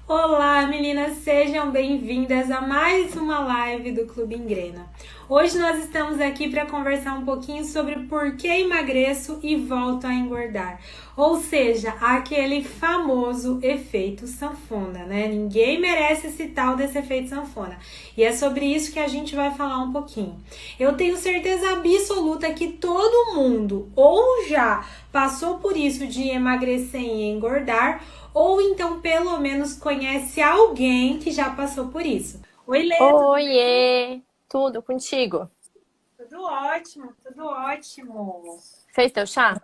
Olá, meninas, sejam bem-vindas a mais uma live do Clube Engrena. Hoje nós estamos aqui para conversar um pouquinho sobre por que emagreço e volto a engordar. Ou seja, aquele famoso efeito sanfona, né? Ninguém merece esse tal desse efeito sanfona. E é sobre isso que a gente vai falar um pouquinho. Eu tenho certeza absoluta que todo mundo ou já passou por isso de emagrecer e engordar, ou então pelo menos conhece alguém que já passou por isso. Oi, Lê, tudo bem? Oiê, tudo contigo? Tudo ótimo, tudo ótimo. Fez teu chá?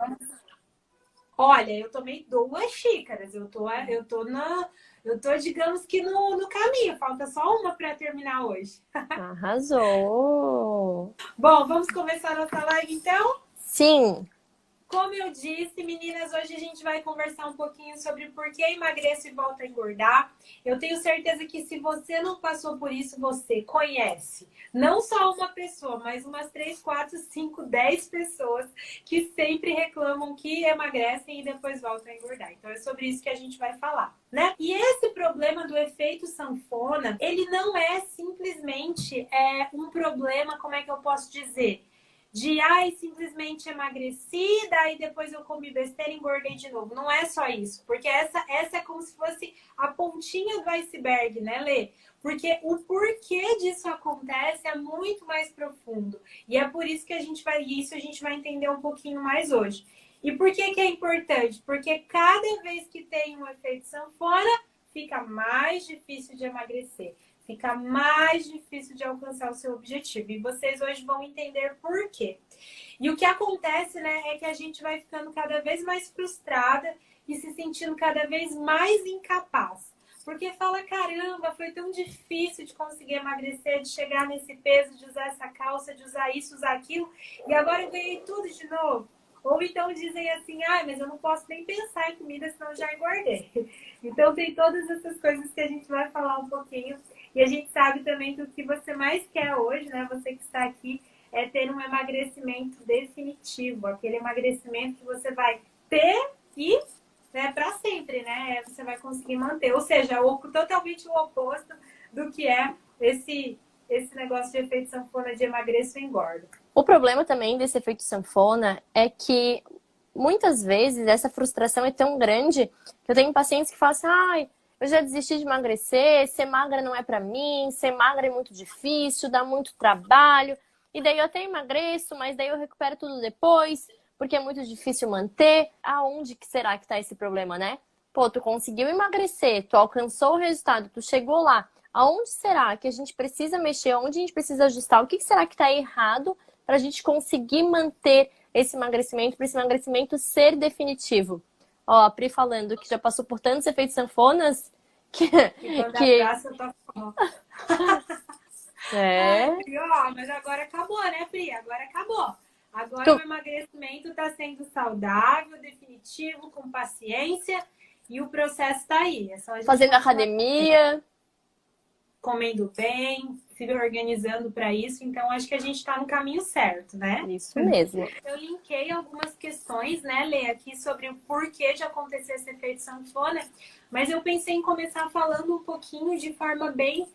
Olha, eu tomei 2 xícaras, digamos que no caminho, falta só uma para terminar hoje. Arrasou! Bom, vamos começar nossa live então? Sim, Como eu disse, meninas, hoje a gente vai conversar um pouquinho sobre por que emagreço e volta a engordar. Eu tenho certeza que se você não passou por isso, você conhece. Não só uma pessoa, mas umas 3, 4, 5, 10 pessoas que sempre reclamam que emagrecem e depois voltam a engordar. Então é sobre isso que a gente vai falar, né? E esse problema do efeito sanfona, ele não é simplesmente um problema, como é que eu posso dizer? De simplesmente emagreci, daí depois eu comi besteira e engordei de novo. Não é só isso, porque essa é como se fosse a pontinha do iceberg, né, Lê? Porque o porquê disso acontece é muito mais profundo. E é por isso que a gente vai entender um pouquinho mais hoje. E por que é importante? Porque cada vez que tem um efeito sanfona, fica mais difícil de emagrecer. Fica mais difícil de alcançar o seu objetivo. E vocês hoje vão entender por quê. E o que acontece, né, é que a gente vai ficando cada vez mais frustrada e se sentindo cada vez mais incapaz. Porque fala, caramba, foi tão difícil de conseguir emagrecer, de chegar nesse peso, de usar essa calça, de usar isso, usar aquilo, e agora eu ganhei tudo de novo. Ou então dizem assim, mas eu não posso nem pensar em comida, senão eu já engordei. Então tem todas essas coisas que a gente vai falar um pouquinho. E a gente sabe também que o que você mais quer hoje, né, você que está aqui, é ter um emagrecimento definitivo. Aquele emagrecimento que você vai ter e para sempre, né? Você vai conseguir manter. Ou seja, totalmente o oposto do que é esse negócio de efeito sanfona de emagreço e engordo. o problema também desse efeito sanfona é que muitas vezes essa frustração é tão grande que eu tenho pacientes que falam assim, ai, eu já desisti de emagrecer, ser magra não é pra mim, ser magra é muito difícil, dá muito trabalho, e daí eu até emagreço, mas daí eu recupero tudo depois, porque é muito difícil manter. Aonde que será que tá esse problema, né? Pô, tu conseguiu emagrecer, tu alcançou o resultado, tu chegou lá. Aonde será que a gente precisa mexer? Aonde a gente precisa ajustar? O que será que tá errado para a gente conseguir manter esse emagrecimento, para esse emagrecimento ser definitivo? Ó, a Pri falando que já passou por tantos efeitos sanfonas que, E quando que abraça, eu tô falando. Ai, é, Pri, mas agora acabou, né, Pri? Agora acabou. Agora o tu emagrecimento está sendo saudável, definitivo, com paciência e o processo está aí. É só a gente fazendo continuar academia, comendo bem, se organizando para isso. Então, acho que a gente está no caminho certo, né? isso mesmo. Eu linkei algumas questões, né, Lê, aqui sobre o porquê de acontecer esse efeito sanfona, mas eu pensei em começar falando um pouquinho de forma bem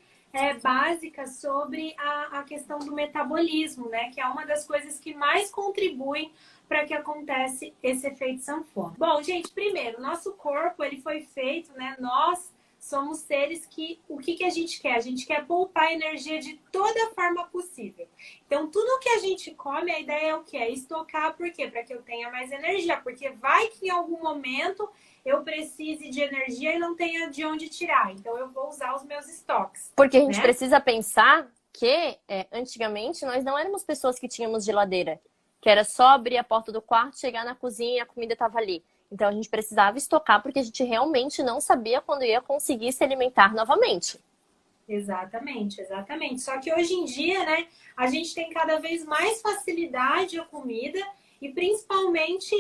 básica sobre a questão do metabolismo, né, que é uma das coisas que mais contribuem para que acontece esse efeito sanfona. Bom, gente, primeiro, nosso corpo, ele foi feito, né, nós somos seres que, o que a gente quer? A gente quer poupar energia de toda forma possível. Então, tudo que a gente come, a ideia é o quê? É estocar, por quê? Para que eu tenha mais energia, porque vai que em algum momento eu precise de energia e não tenha de onde tirar. Então, eu vou usar os meus estoques, Porque a gente né? precisa pensar que antigamente nós não éramos pessoas que tínhamos geladeira, que era só abrir a porta do quarto, chegar na cozinha e a comida estava ali. Então a gente precisava estocar porque a gente realmente não sabia quando ia conseguir se alimentar novamente. Exatamente, exatamente. Só que hoje em dia, né, a gente tem cada vez mais facilidade à comida e principalmente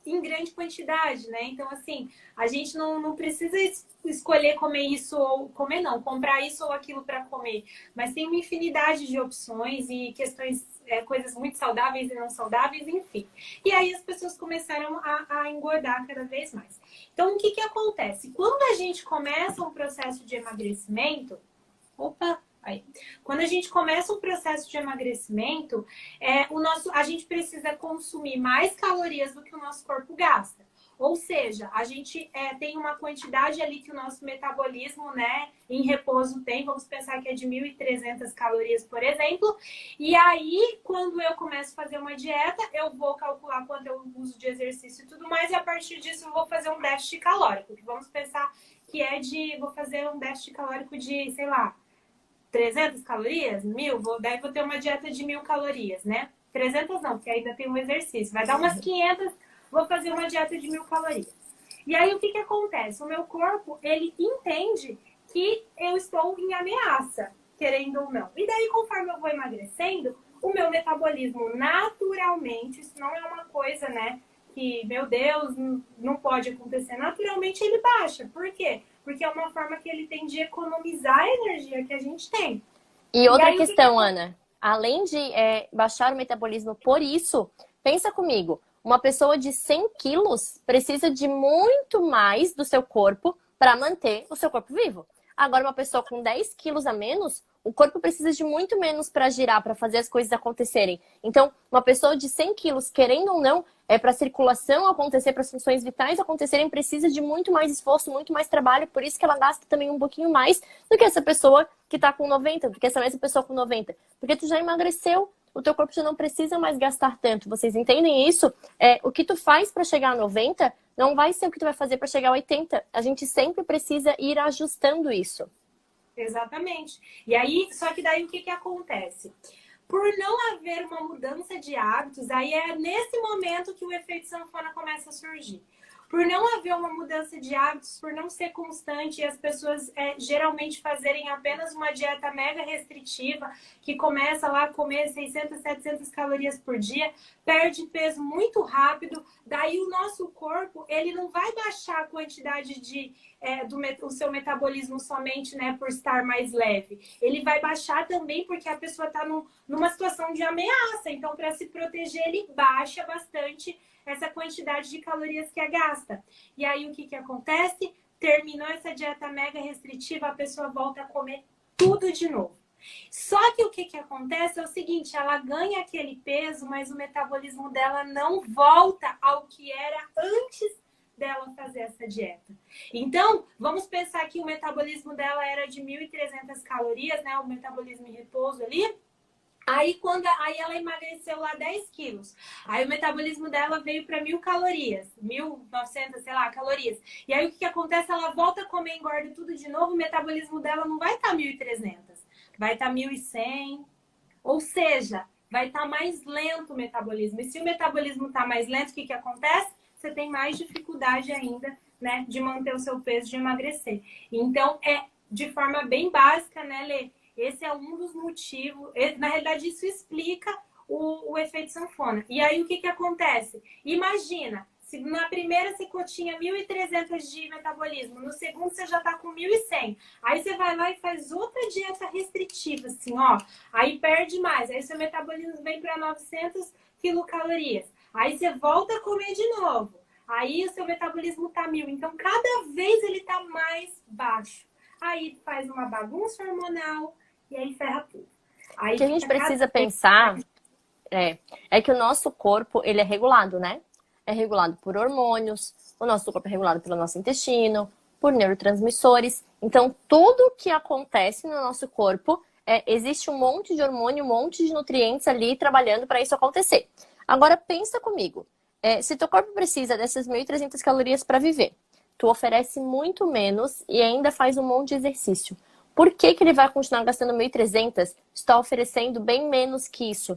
em grande quantidade, né? Então, assim, a gente não precisa escolher comer isso ou comer não, comprar isso ou aquilo para comer. Mas tem uma infinidade de opções e questões, coisas muito saudáveis e não saudáveis, enfim. E aí as pessoas começaram a engordar cada vez mais. Então, o que acontece? Quando a gente começa um processo de emagrecimento, aí. Quando a gente começa um processo de emagrecimento, a gente precisa consumir mais calorias do que o nosso corpo gasta. Ou seja, a gente tem uma quantidade ali que o nosso metabolismo, né, em repouso tem. Vamos pensar que é de 1.300 calorias, por exemplo. E aí, quando eu começo a fazer uma dieta, eu vou calcular quanto eu uso de exercício e tudo mais. E a partir disso, eu vou fazer um déficit calórico. Que vamos pensar que vou fazer um déficit calórico de, sei lá, 300 calorias? 1.000? Daí vou ter uma dieta de 1.000 calorias, né? 300 não, porque ainda tem um exercício. Vai dar umas 500, vou fazer uma dieta de 1.000 calorias. E aí, o que acontece? O meu corpo, ele entende que eu estou em ameaça, querendo ou não. E daí, conforme eu vou emagrecendo, o meu metabolismo naturalmente, isso não é uma coisa, né, que, meu Deus, não pode acontecer. Naturalmente, ele baixa. Por quê? Porque é uma forma que ele tem de economizar a energia que a gente tem. E outra questão, Ana, além de baixar o metabolismo por isso, pensa comigo, uma pessoa de 100 quilos precisa de muito mais do seu corpo para manter o seu corpo vivo. Agora, uma pessoa com 10 quilos a menos, o corpo precisa de muito menos para girar, para fazer as coisas acontecerem. Então, uma pessoa de 100 quilos, querendo ou não, para a circulação acontecer, para as funções vitais acontecerem, precisa de muito mais esforço, muito mais trabalho. Por isso que ela gasta também um pouquinho mais do que essa pessoa que está com 90, do que essa mesma pessoa com 90. Porque tu já emagreceu, o teu corpo já não precisa mais gastar tanto. Vocês entendem isso? O que tu faz para chegar a 90 não vai ser o que tu vai fazer para chegar a 80. A gente sempre precisa ir ajustando isso. Exatamente. E aí, só que daí o que acontece? Por não haver uma mudança de hábitos, aí é nesse momento que o efeito sanfona começa a surgir. Por não haver uma mudança de hábitos, por não ser constante e as pessoas geralmente fazerem apenas uma dieta mega restritiva, que começa lá a comer 600, 700 calorias por dia, perde peso muito rápido, daí o nosso corpo, ele não vai baixar a quantidade do seu metabolismo somente, né, por estar mais leve. Ele vai baixar também porque a pessoa está numa situação de ameaça, então para se proteger ele baixa bastante essa quantidade de calorias que gasta. E aí, o que acontece? Terminou essa dieta mega restritiva, a pessoa volta a comer tudo de novo. Só que o que acontece é o seguinte, ela ganha aquele peso, mas o metabolismo dela não volta ao que era antes dela fazer essa dieta. Então, vamos pensar que o metabolismo dela era de 1.300 calorias, né? O metabolismo em repouso ali. Aí ela emagreceu lá 10 quilos. Aí o metabolismo dela veio para 1.000 calorias. 1.900, sei lá, calorias. E aí o que acontece? Ela volta a comer, engorda tudo de novo. O metabolismo dela não vai estar 1.300. Vai estar 1.100. Ou seja, vai estar mais lento o metabolismo. E se o metabolismo está mais lento, o que acontece? Você tem mais dificuldade ainda, né, de manter o seu peso, de emagrecer. Então, de forma bem básica, né, Lê? Esse é um dos motivos. Na realidade, isso explica o efeito sanfona. E aí, o que acontece? Imagina, se na primeira você tinha 1.300 de metabolismo, no segundo você já tá com 1.100. Aí você vai lá e faz outra dieta restritiva, assim, ó. Aí perde mais. Aí seu metabolismo vem para 900 quilocalorias. Aí você volta a comer de novo. Aí o seu metabolismo tá 1.000. Então, cada vez ele tá mais baixo. Aí faz uma bagunça hormonal e aí ferra tudo. Aí o que a gente precisa pensar é que o nosso corpo, ele é regulado, né? É regulado por hormônios, o nosso corpo é regulado pelo nosso intestino, por neurotransmissores. Então, tudo que acontece no nosso corpo, existe um monte de hormônio, um monte de nutrientes ali trabalhando para isso acontecer. Agora, pensa comigo. Se teu corpo precisa dessas 1.300 calorias para viver, tu oferece muito menos e ainda faz um monte de exercício. Por que ele vai continuar gastando 1.300? Está oferecendo bem menos que isso.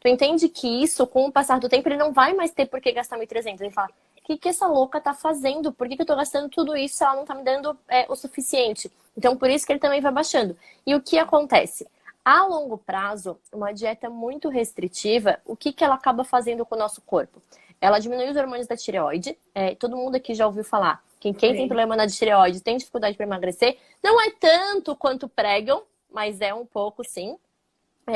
Tu entende que isso, com o passar do tempo, ele não vai mais ter por que gastar 1.300. Ele fala, o que essa louca tá fazendo? Por que eu tô gastando tudo isso se ela não tá me dando o suficiente? Então, por isso que ele também vai baixando. E o que acontece? A longo prazo, uma dieta muito restritiva, o que ela acaba fazendo com o nosso corpo? Ela diminui os hormônios da tireoide. Todo mundo aqui já ouviu falar. Quem tem problema na tireoide tem dificuldade para emagrecer. Não é tanto quanto pregam, mas é um pouco, sim.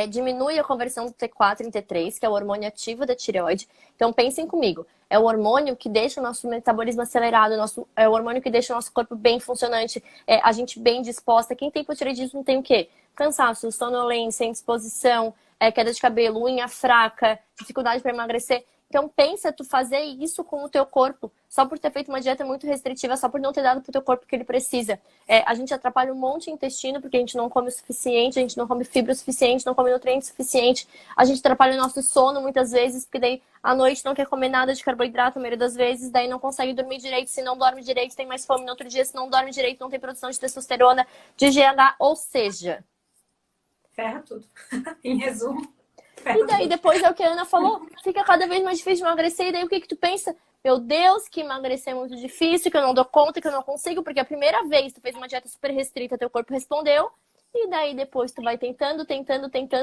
Diminui a conversão do T4 em T3, que é o hormônio ativo da tireoide. Então, pensem comigo. É o hormônio que deixa o nosso metabolismo acelerado, é o hormônio que deixa o nosso corpo bem funcionante, a gente bem disposta. Quem tem hipotireoidismo tem o quê? Cansaço, sonolência, indisposição, queda de cabelo, unha fraca, dificuldade para emagrecer. Então, pensa tu fazer isso com o teu corpo, só por ter feito uma dieta muito restritiva, só por não ter dado pro teu corpo o que ele precisa. A gente atrapalha um monte o intestino, porque a gente não come o suficiente, a gente não come fibra o suficiente, não come nutrientes o suficiente. A gente atrapalha o nosso sono muitas vezes, porque daí à noite não quer comer nada de carboidrato, a maioria das vezes, daí não consegue dormir direito, se não dorme direito, tem mais fome no outro dia, se não dorme direito, não tem produção de testosterona, de GH, ou seja... Ferra tudo. Em resumo. E daí depois é o que a Ana falou, fica cada vez mais difícil de emagrecer, e daí o que tu pensa? Meu Deus, que emagrecer é muito difícil, que eu não dou conta, que eu não consigo, porque a primeira vez tu fez uma dieta super restrita, teu corpo respondeu, e daí depois tu vai tentando,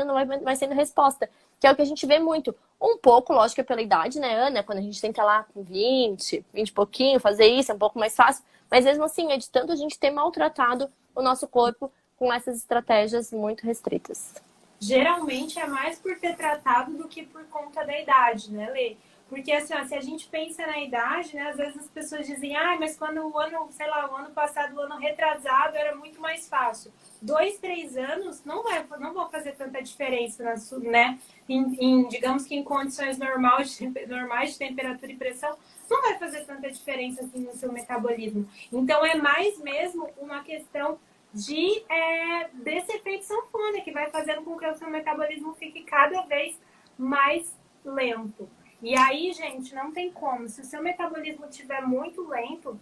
não vai sendo resposta. Que é o que a gente vê muito. Um pouco, lógico, é pela idade, né, Ana? Quando a gente tenta lá com 20 e pouquinho, fazer isso é um pouco mais fácil, mas mesmo assim, é de tanto a gente ter maltratado o nosso corpo com essas estratégias muito restritas. Geralmente é mais por ter tratado do que por conta da idade, né, Lê? Porque assim, ó, se a gente pensa na idade, né, às vezes as pessoas dizem, mas quando o ano, sei lá, o ano passado, o ano retrasado era muito mais fácil. 2, 3 anos não vão fazer tanta diferença, né? Digamos que em condições normais de temperatura e pressão, não vai fazer tanta diferença assim no seu metabolismo. Então é mais mesmo uma questão desse efeito sanfona, que vai fazendo com que o seu metabolismo fique cada vez mais lento. E aí, gente, não tem como. Se o seu metabolismo estiver muito lento,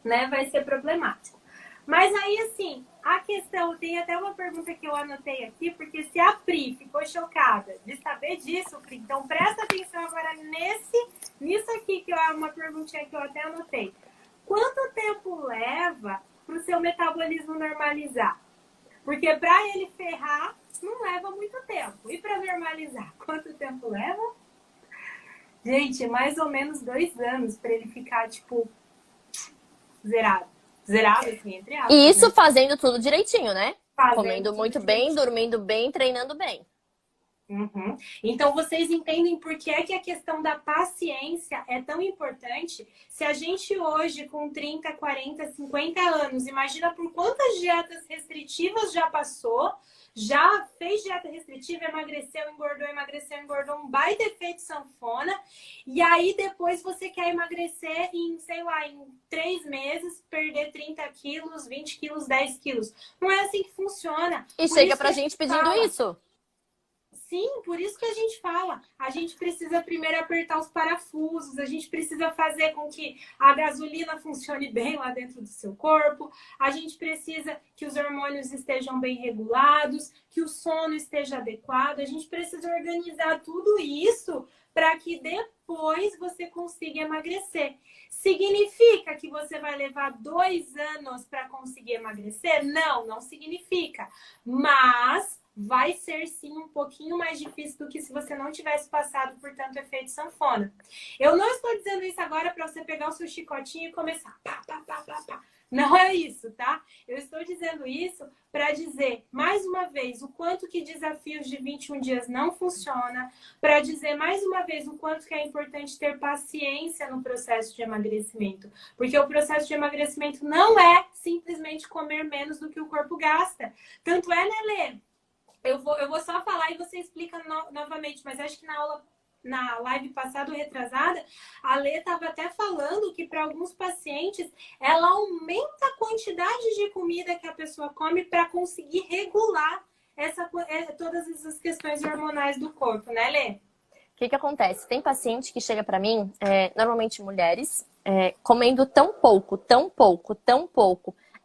né, vai ser problemático. Mas aí, assim, a questão... Tem até uma pergunta que eu anotei aqui, porque se a Pri ficou chocada de saber disso, Pri, então presta atenção agora nisso aqui, que é uma perguntinha que eu até anotei. Quanto tempo leva para o seu metabolismo normalizar? Porque para ele ferrar, não leva muito tempo. E para normalizar, quanto tempo leva? Gente, mais ou menos 2 anos para ele ficar, tipo, zerado. Zerado, assim, entre aspas. E isso, né? Fazendo tudo direitinho, né? Comendo muito bem, direitinho. dormindo bem, treinando bem. Uhum. Então, vocês entendem por que é que a questão da paciência é tão importante? Se a gente hoje, com 30, 40, 50 anos, imagina por quantas dietas restritivas já passou, já fez dieta restritiva, emagreceu, engordou, um baita efeito sanfona, e aí depois você quer emagrecer em, sei lá, em 3 meses, perder 30 quilos, 20 quilos, 10 quilos. Não é assim que funciona. E chega pra gente pedindo isso. Sim, por isso que a gente fala. A gente precisa primeiro apertar os parafusos, a gente precisa fazer com que a gasolina funcione bem lá dentro do seu corpo, a gente precisa que os hormônios estejam bem regulados, que o sono esteja adequado, a gente precisa organizar tudo isso para que depois você consiga emagrecer. Significa que você vai levar 2 anos para conseguir emagrecer? Não, não significa. Mas vai ser sim um pouquinho mais difícil do que se você não tivesse passado por tanto efeito sanfona. Eu não estou dizendo isso agora para você pegar o seu chicotinho e começar pá, pá, pá, pá, pá. Não é isso, tá? Eu estou dizendo isso para dizer, mais uma vez, o quanto que desafios de 21 dias não funciona, para dizer, mais uma vez, o quanto que é importante ter paciência no processo de emagrecimento. Porque o processo de emagrecimento não é simplesmente comer menos do que o corpo gasta. Tanto é, né, Lê? Eu vou só falar e você explica novamente, mas acho que na live passada ou retrasada, a Lê estava até falando que para alguns pacientes ela aumenta a quantidade de comida que a pessoa come para conseguir regular todas essas questões hormonais do corpo, né, Lê? O que acontece? Tem paciente que chega para mim, normalmente mulheres, comendo tão pouco,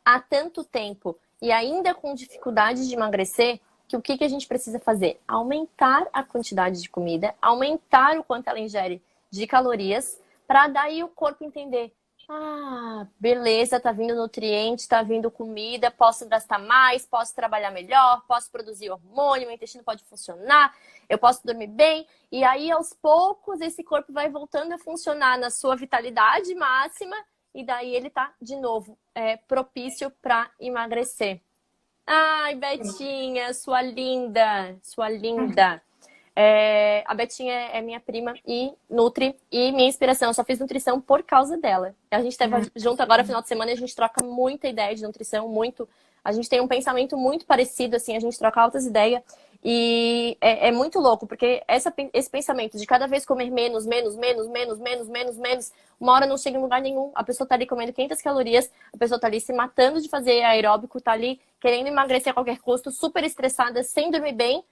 há tanto tempo e ainda com dificuldade de emagrecer, que o que a gente precisa fazer? Aumentar a quantidade de comida, aumentar o quanto ela ingere de calorias, para daí o corpo entender, Ah, beleza, tá vindo nutriente, tá vindo comida, posso gastar mais, posso trabalhar melhor, posso produzir hormônio, meu intestino pode funcionar, eu posso dormir bem. E aí, aos poucos, esse corpo vai voltando a funcionar na sua vitalidade máxima e daí ele tá, de novo, propício para emagrecer. Ai, Betinha, sua linda, sua linda. A Betinha é minha prima e nutri e minha inspiração. Eu só fiz nutrição por causa dela. A gente esteve junto agora no final de semana e a gente troca muita ideia de nutrição, muito. A gente tem um pensamento muito parecido, assim, a gente troca altas ideias. E é muito louco, porque esse pensamento de cada vez comer menos, menos, menos, menos, menos, menos, menos, uma hora não chega em lugar nenhum. A pessoa tá ali comendo 500 calorias, a pessoa tá ali se matando de fazer aeróbico, tá ali querendo emagrecer a qualquer custo, super estressada, sem dormir bem.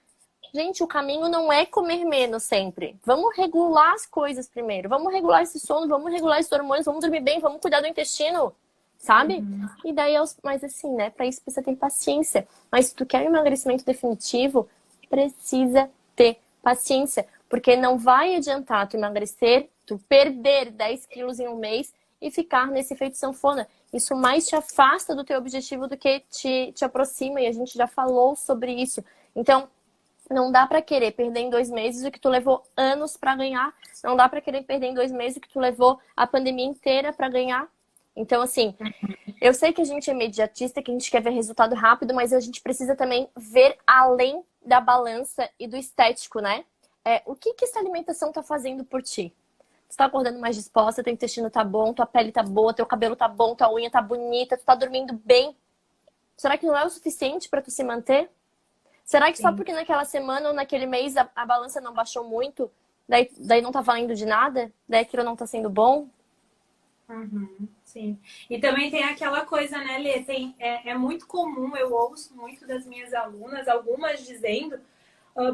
Gente, o caminho não é comer menos sempre. Vamos regular as coisas primeiro. Vamos regular esse sono, vamos regular esses hormônios, vamos dormir bem, vamos cuidar do intestino, sabe? E daí, mas assim, né? Pra isso precisa ter paciência. Mas se tu quer um emagrecimento definitivo, precisa ter paciência. Porque não vai adiantar tu emagrecer, tu perder 10 quilos em um mês e ficar nesse efeito sanfona. Isso mais te afasta do teu objetivo do que te aproxima. E a gente já falou sobre isso. Então, não dá pra querer perder em 2 meses o que tu levou anos pra ganhar. Não dá pra querer perder em 2 meses o que tu levou a pandemia inteira pra ganhar. Então, assim, eu sei que a gente é imediatista, que a gente quer ver resultado rápido, mas a gente precisa também ver além da balança e do estético, né? O que essa alimentação tá fazendo por ti? Tu tá acordando mais disposta, teu intestino tá bom, tua pele tá boa, teu cabelo tá bom, tua unha tá bonita, tu tá dormindo bem. Será que não é o suficiente pra tu se manter? Será que só porque naquela semana ou naquele mês a balança não baixou muito, daí não tá valendo de nada? Daí aquilo não tá sendo bom? Sim. E também tem aquela coisa, né, Lê? É muito comum, eu ouço muito das minhas alunas, algumas dizendo,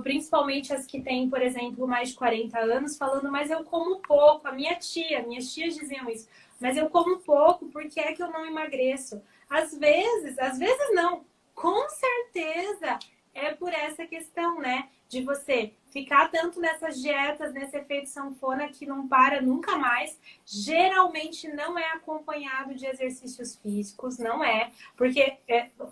principalmente as que têm, por exemplo, mais de 40 anos, falando, mas eu como pouco. Minhas tias diziam isso, mas eu como pouco, por que é que eu não emagreço? Às vezes não, com certeza é por essa questão, né? De você ficar tanto nessas dietas, nesse efeito sanfona que não para nunca mais. Geralmente não é acompanhado de exercícios físicos, não é. Porque,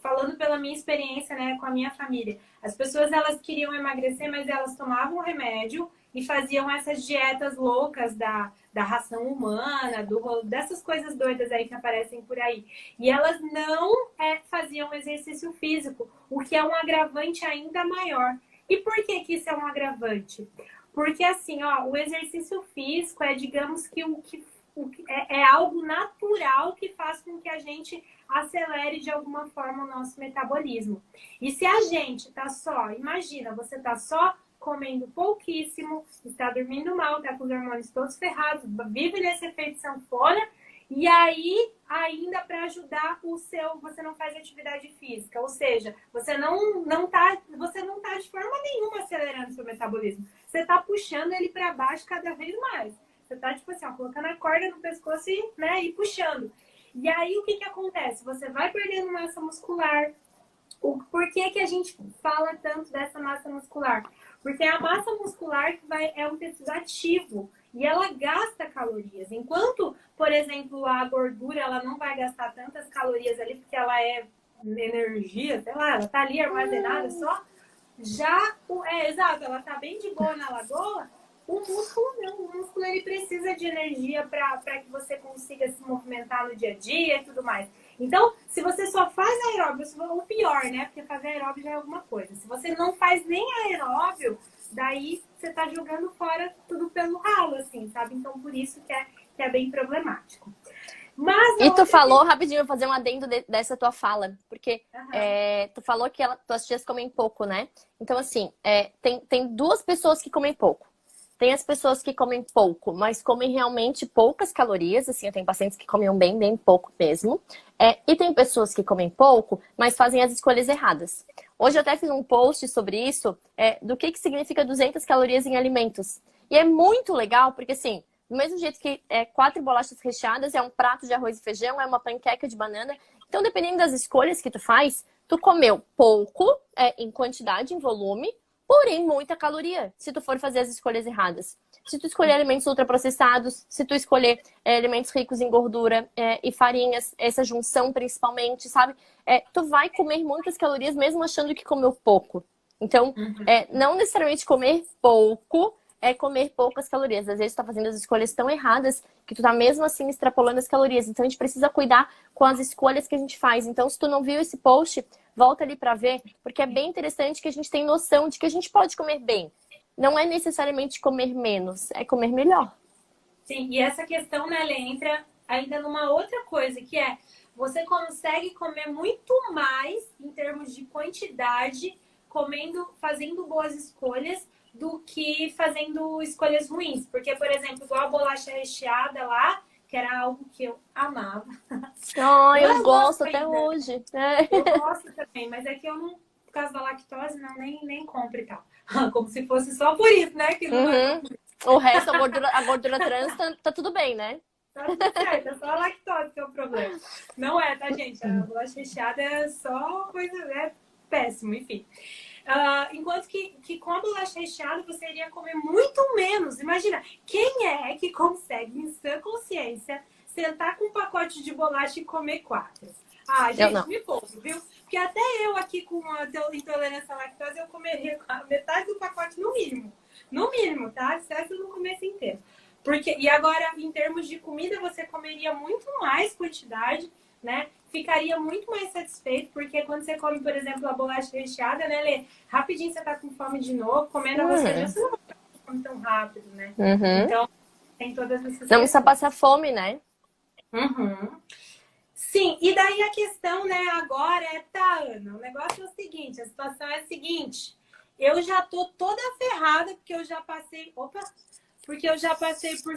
falando pela minha experiência, né, com a minha família, as pessoas, elas queriam emagrecer, mas elas tomavam remédio e faziam essas dietas loucas da ração humana, dessas coisas doidas aí que aparecem por aí. E elas não faziam exercício físico, o que é um agravante ainda maior. E por que isso é um agravante? Porque assim, ó, o exercício físico digamos que é algo natural que faz com que a gente acelere de alguma forma o nosso metabolismo. E se a gente tá só, imagina, você tá só comendo pouquíssimo, está dormindo mal, tá com os hormônios todos ferrados, vive nesse efeito sanfona, e aí ainda para ajudar você não faz atividade física, ou seja, você não tá de forma nenhuma acelerando seu metabolismo. Você tá puxando ele para baixo cada vez mais. Você tá tipo assim, ó, colocando a corda no pescoço e puxando. E aí o que acontece? Você vai perdendo massa muscular. Por que a gente fala tanto dessa massa muscular? Porque a massa muscular é um tecido ativo e ela gasta calorias. Enquanto, por exemplo, a gordura ela não vai gastar tantas calorias ali porque ela é energia, sei lá, ela tá ali armazenada só. Exato, ela tá bem de boa na lagoa. O músculo não, o músculo ele precisa de energia para que você consiga se movimentar no dia a dia e tudo mais. Então, se você só faz aeróbio, o pior, né? Porque fazer aeróbio já é alguma coisa. Se você não faz nem aeróbio, daí você tá jogando fora tudo pelo ralo, assim, sabe? Então, por isso que é bem problemático. Mas E tu falou, rapidinho, vou fazer um adendo dessa tua fala, porque tu falou que tuas tias comem pouco, né? Então, assim, tem duas pessoas que comem pouco. Tem as pessoas que comem pouco, mas comem realmente poucas calorias. Assim, eu tenho pacientes que comem bem, bem pouco mesmo. E tem pessoas que comem pouco, mas fazem as escolhas erradas. Hoje eu até fiz um post sobre isso, do que significa 200 calorias em alimentos. E é muito legal, porque assim, do mesmo jeito que 4 bolachas recheadas é um prato de arroz e feijão, é uma panqueca de banana. Então, dependendo das escolhas que tu faz, tu comeu pouco em quantidade, em volume, porém muita caloria, se tu for fazer as escolhas erradas. Se tu escolher alimentos ultraprocessados, se tu escolher alimentos ricos em gordura e farinhas, essa junção principalmente, sabe? Tu vai comer muitas calorias mesmo achando que comeu pouco. Então, não necessariamente comer pouco é comer poucas calorias. Às vezes tu tá fazendo as escolhas tão erradas que tu tá mesmo assim extrapolando as calorias. Então, a gente precisa cuidar com as escolhas que a gente faz. Então, se tu não viu esse post, volta ali pra ver, porque é bem interessante que a gente tem noção de que a gente pode comer bem. Não é necessariamente comer menos, é comer melhor. Sim, e essa questão, né, Lê, entra ainda numa outra coisa, que é você consegue comer muito mais em termos de quantidade, fazendo boas escolhas, do que fazendo escolhas ruins. Porque, por exemplo, igual a bolacha recheada lá, que era algo que eu amava. Eu gosto até hoje. Eu gosto também, mas é que eu não, por causa da lactose, não, nem compro e tal. Como se fosse só por isso, né? Que não O resto, a gordura trans, tá tudo bem, né? Tá tudo certo, é só a lactose que é o problema. Não é, tá, gente? A bolacha recheada é só coisa, é péssimo, enfim. Enquanto que com a bolacha recheada você iria comer muito menos. Imagina, quem é que consegue, em sã consciência, sentar com um pacote de bolacha e comer 4? Gente, me poupe, viu? Porque até eu aqui com a intolerância à lactose, eu comeria metade do pacote no mínimo. No mínimo, tá? Se eu não comesse inteiro. E agora, em termos de comida, você comeria muito mais quantidade, né? Ficaria muito mais satisfeito, porque quando você come, por exemplo, a bolacha recheada, né, Lê? Rapidinho você tá com fome de novo, comendo você não vai comer tão rápido, né? Então, tem todas essas Não precisa passar fome, né? Sim, e daí a questão, né, agora Ana, o negócio é o seguinte, a situação é a seguinte, eu já tô toda ferrada, porque eu já passei por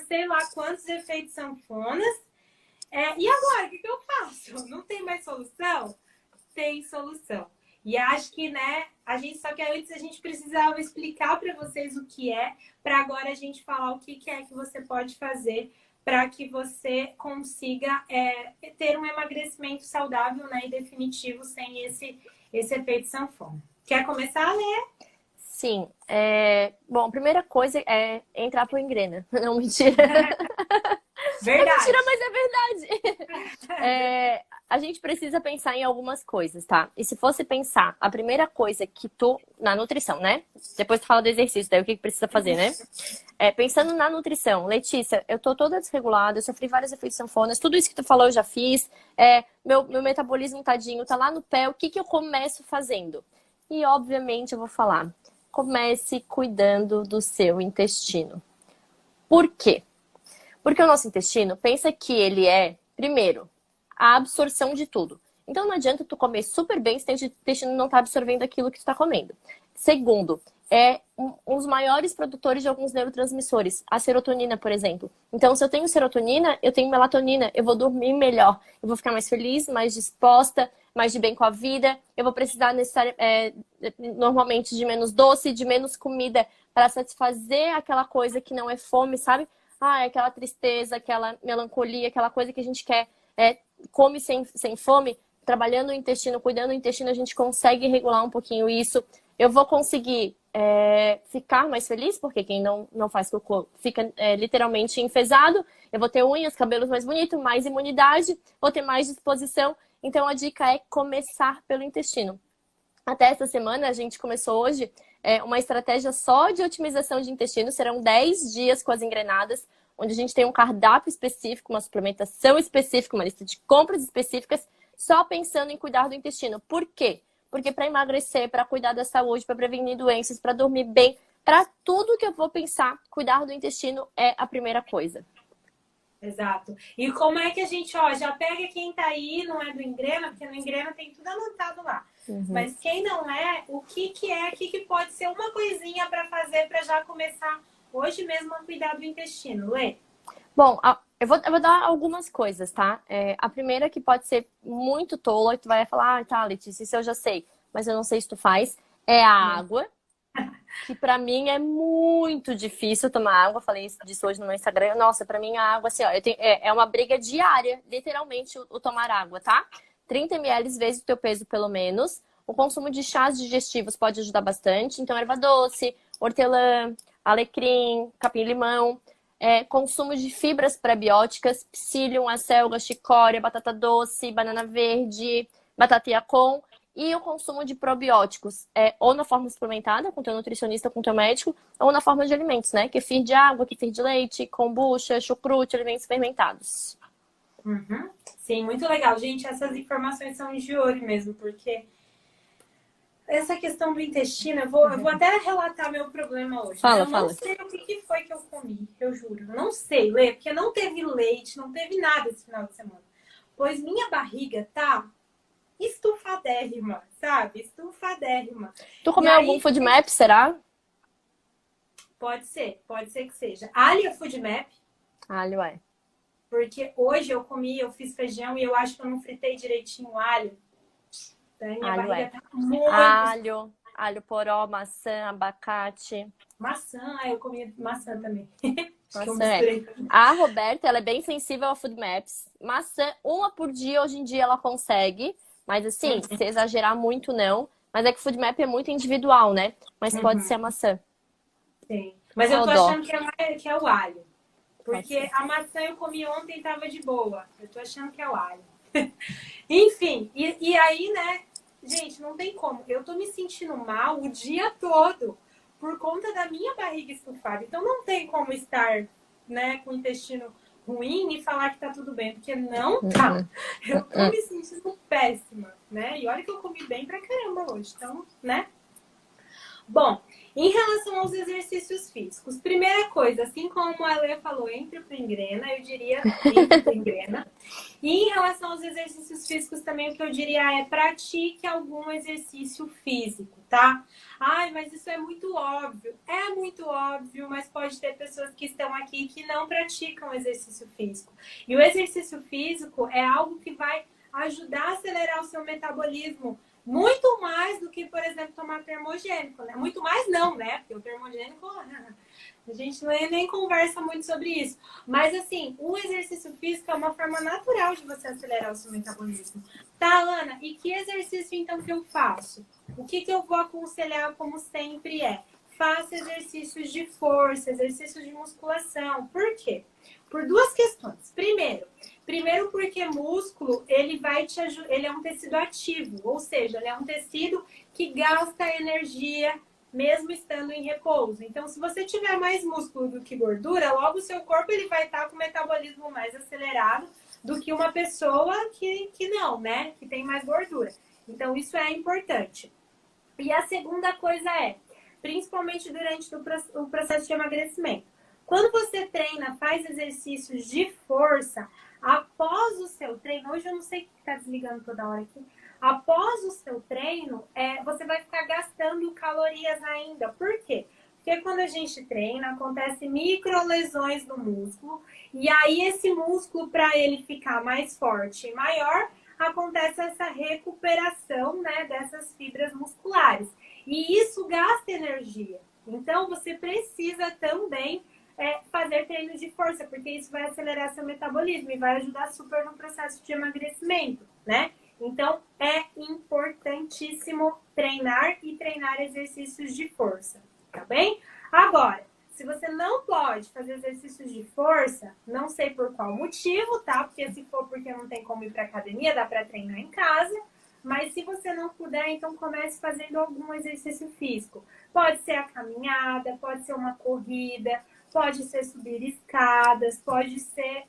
sei lá quantos efeitos sanfonas. E agora, o que eu faço? Não tem mais solução? Tem solução. E acho que, né, só que antes a gente precisava explicar para vocês o que é, para agora a gente falar o que é que você pode fazer para que você consiga ter um emagrecimento saudável, né, e definitivo, sem esse efeito sanfona. Quer começar a ler? Sim. Bom, a primeira coisa é entrar pro Engrena. Não, mentira. Verdade. É mentira, mas é verdade. A gente precisa pensar em algumas coisas, tá? E se fosse pensar, a primeira coisa que na nutrição, né? Depois tu fala do exercício, daí o que precisa fazer, né? Pensando na nutrição, Letícia, eu tô toda desregulada, eu sofri vários efeitos sanfonas, tudo isso que tu falou eu já fiz, meu metabolismo tadinho tá lá no pé, o que eu começo fazendo? E obviamente eu vou falar, comece cuidando do seu intestino. Por quê? Porque o nosso intestino, pensa que ele primeiro, a absorção de tudo. Então não adianta tu comer super bem se o intestino não tá absorvendo aquilo que tu tá comendo. Segundo, um dos maiores produtores de alguns neurotransmissores, a serotonina, por exemplo. Então, se eu tenho serotonina, eu tenho melatonina, eu vou dormir melhor, eu vou ficar mais feliz, mais disposta, mais de bem com a vida, eu vou precisar normalmente de menos doce, de menos comida para satisfazer aquela coisa que não é fome, sabe? Aquela tristeza, aquela melancolia, aquela coisa que a gente quer, come sem fome, trabalhando o intestino, cuidando do intestino, a gente consegue regular um pouquinho isso. Eu vou conseguir ficar mais feliz, porque quem não faz cocô fica literalmente enfesado. Eu vou ter unhas, cabelos mais bonitos, mais imunidade, vou ter mais disposição. Então, a dica é começar pelo intestino. Até essa semana, a gente começou hoje uma estratégia só de otimização de intestino. Serão 10 dias com as engrenadas, onde a gente tem um cardápio específico, uma suplementação específica, uma lista de compras específicas, só pensando em cuidar do intestino. Por quê? Porque para emagrecer, para cuidar da saúde, para prevenir doenças, para dormir bem, para tudo que eu vou pensar, cuidar do intestino é a primeira coisa. Exato. E como é que a gente, já pega quem tá aí, não é do Engrena, porque no Engrena tem tudo anotado lá. Mas quem não é, o que pode ser uma coisinha para fazer para já começar hoje mesmo a cuidar do intestino, Lê? Bom, eu vou dar algumas coisas, tá? A primeira que pode ser muito tola, que tu vai falar, tá, Letícia, isso eu já sei, mas eu não sei se tu faz, é a água. Que pra mim é muito difícil tomar água. Falei disso hoje no meu Instagram. Nossa, pra mim a água, assim, ó, é uma briga diária, literalmente, o tomar água, tá? 30 ml vezes o teu peso, pelo menos. O consumo de chás digestivos pode ajudar bastante. Então, erva doce, hortelã, alecrim, capim-limão, consumo de fibras pré-bióticas, psyllium, acelga, chicória, batata doce, banana verde, batata yacon, e o consumo de probióticos, ou na forma suplementada, com teu nutricionista, com teu médico, ou na forma de alimentos, né? Kefir de água, kefir de leite, kombucha, chucrute, alimentos fermentados. Uhum. Sim, muito legal. Gente, essas informações são de ouro mesmo, porque essa questão do intestino, eu vou até relatar meu problema hoje. Fala, Eu não fala. sei o que foi que eu comi, eu juro. Não sei, Lê, porque não teve leite, não teve nada esse final de semana. Pois minha barriga tá estufadérrima, sabe? Estufadérrima. Tu comeu E algum aí, food map, será? pode ser que seja. Alho Food Map, Alho, porque hoje eu fiz feijão e eu acho que eu não fritei direitinho o alho. Então, minha Alho, barriga tá muito... alho poró, maçã, abacate. Maçã, eu comi maçã também. Acho que eu Maçã, misturei. A Roberta, ela é bem sensível a food maps. Maçã, uma por dia, hoje em dia ela consegue. Mas assim, se exagerar muito, não. Mas é que o food map é muito individual, né? Mas pode ser a maçã. Sim. Mas eu tô achando que é o alho. Porque a maçã eu comi ontem e tava de boa. Eu tô achando que é o alho. Enfim, e aí, né, gente, não tem como. Eu tô me sentindo mal o dia todo por conta da minha barriga estufada. Então não tem como estar, né, com o intestino ruim e falar que tá tudo bem, porque não tá. Eu tô me sentindo péssima, né? E olha que eu comi bem pra caramba hoje. Então, né? Bom, em relação aos exercícios físicos, primeira coisa, assim como a Lê falou, entre pro engrena, eu diria entre pro engrena. E em relação aos exercícios físicos também, o que eu diria é pratique algum exercício físico, tá? Ai, mas isso é muito óbvio. É muito óbvio, mas pode ter pessoas que estão aqui que não praticam exercício físico. E o exercício físico é algo que vai ajudar a acelerar o seu metabolismo muito mais do que, por exemplo, tomar termogênico, né? Muito mais não, né? Porque o termogênico, a gente nem conversa muito sobre isso. Mas, assim, o exercício físico é uma forma natural de você acelerar o seu metabolismo. Tá, Ana? E que exercício, então, que eu faço? O que eu vou aconselhar, como sempre, faça exercícios de força, exercícios de musculação. Por quê? Por duas questões. Primeiro porque músculo, ele vai te ajudar, ele é um tecido ativo, ou seja, ele é um tecido que gasta energia mesmo estando em repouso. Então, se você tiver mais músculo do que gordura, logo o seu corpo ele vai estar com o metabolismo mais acelerado do que uma pessoa que não, né? Que tem mais gordura. Então, isso é importante. E a segunda coisa principalmente durante o processo de emagrecimento, quando você treina, faz exercícios de força, após o seu treino, hoje eu não sei o que está desligando toda hora aqui, após o seu treino, você vai ficar gastando calorias ainda. Por quê? Porque quando a gente treina, acontece microlesões no músculo, e aí esse músculo, para ele ficar mais forte e maior, acontece essa recuperação, né, dessas fibras musculares. E isso gasta energia. Então, você precisa também fazer treinos de força, porque isso vai acelerar seu metabolismo e vai ajudar super no processo de emagrecimento, né? Então, é importantíssimo treinar e treinar exercícios de força, tá bem? Agora, se você não pode fazer exercícios de força, não sei por qual motivo, tá? Porque se for porque não tem como ir pra academia, dá pra treinar em casa. Mas se você não puder, então comece fazendo algum exercício físico. Pode ser a caminhada, pode ser uma corrida, pode ser subir escadas, pode ser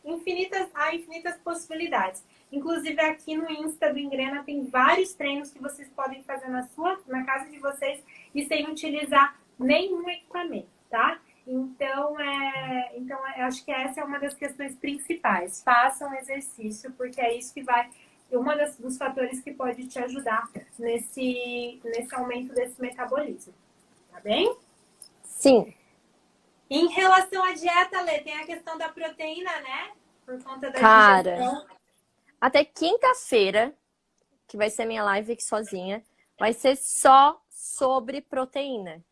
há infinitas possibilidades. Inclusive aqui no Insta do Engrena tem vários treinos que vocês podem fazer na casa de vocês e sem utilizar nenhum equipamento, tá? Então, eu acho que essa é uma das questões principais. Façam exercício, porque é isso que vai... dos fatores que pode te ajudar nesse aumento desse metabolismo. Tá bem? Sim. Em relação à dieta, Lê, tem a questão da proteína, né? Por conta da digestão. Até quinta-feira, que vai ser minha live aqui sozinha, vai ser só sobre proteína.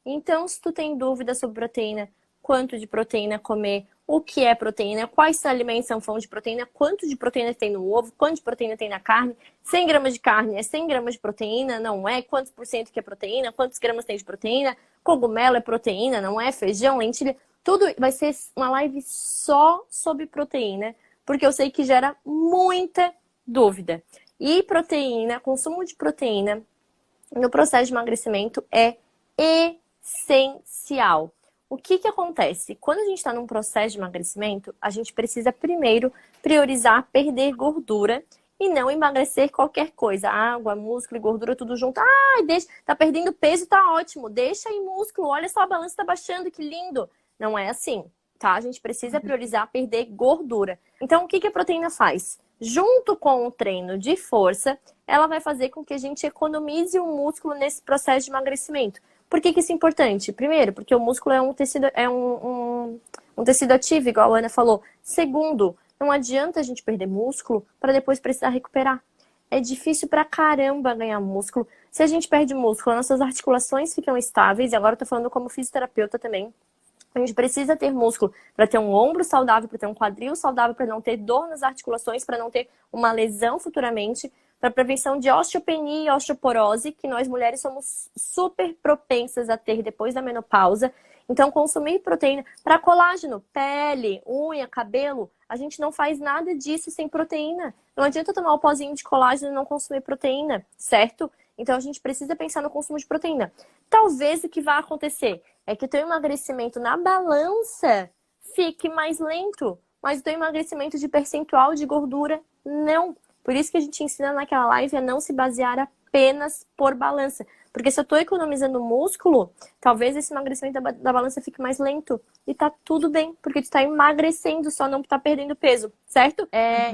Então, se tu tem dúvida sobre proteína, quanto de proteína comer, o que é proteína, quais alimentos são fonte de proteína, quanto de proteína tem no ovo, quanto de proteína tem na carne, 100 gramas de carne é 100 gramas de proteína, não é? Quantos por cento que é proteína, quantos gramas tem de proteína, cogumelo é proteína, não é? Feijão, lentilha, tudo vai ser uma live só sobre proteína, porque eu sei que gera muita dúvida. E proteína, consumo de proteína no processo de emagrecimento é essencial. O que acontece? Quando a gente está num processo de emagrecimento, a gente precisa primeiro priorizar perder gordura e não emagrecer qualquer coisa. Água, músculo e gordura tudo junto. Ah, tá perdendo peso, tá ótimo. Deixa aí músculo, olha só, a balança tá baixando, que lindo. Não é assim, tá? A gente precisa priorizar perder gordura. Então, o que a proteína faz? Junto com o treino de força, ela vai fazer com que a gente economize o músculo nesse processo de emagrecimento. Por que isso é importante? Primeiro, porque o músculo é um tecido, um tecido ativo, igual a Ana falou. Segundo, não adianta a gente perder músculo para depois precisar recuperar. É difícil pra caramba ganhar músculo. Se a gente perde músculo, nossas articulações ficam estáveis, e agora eu tô falando como fisioterapeuta também. A gente precisa ter músculo para ter um ombro saudável, para ter um quadril saudável, para não ter dor nas articulações, para não ter uma lesão futuramente, para prevenção de osteopenia e osteoporose, que nós mulheres somos super propensas a ter depois da menopausa. Então, consumir proteína para colágeno, pele, unha, cabelo, a gente não faz nada disso sem proteína. Não adianta tomar o pozinho de colágeno e não consumir proteína, certo? Então, a gente precisa pensar no consumo de proteína. Talvez o que vai acontecer é que o teu emagrecimento na balança fique mais lento, mas o teu emagrecimento de percentual de gordura, não. Por isso que a gente ensina naquela live a não se basear apenas por balança. Porque se eu tô economizando músculo, talvez esse emagrecimento da balança fique mais lento. E tá tudo bem, porque tu tá emagrecendo, só não tá perdendo peso, certo?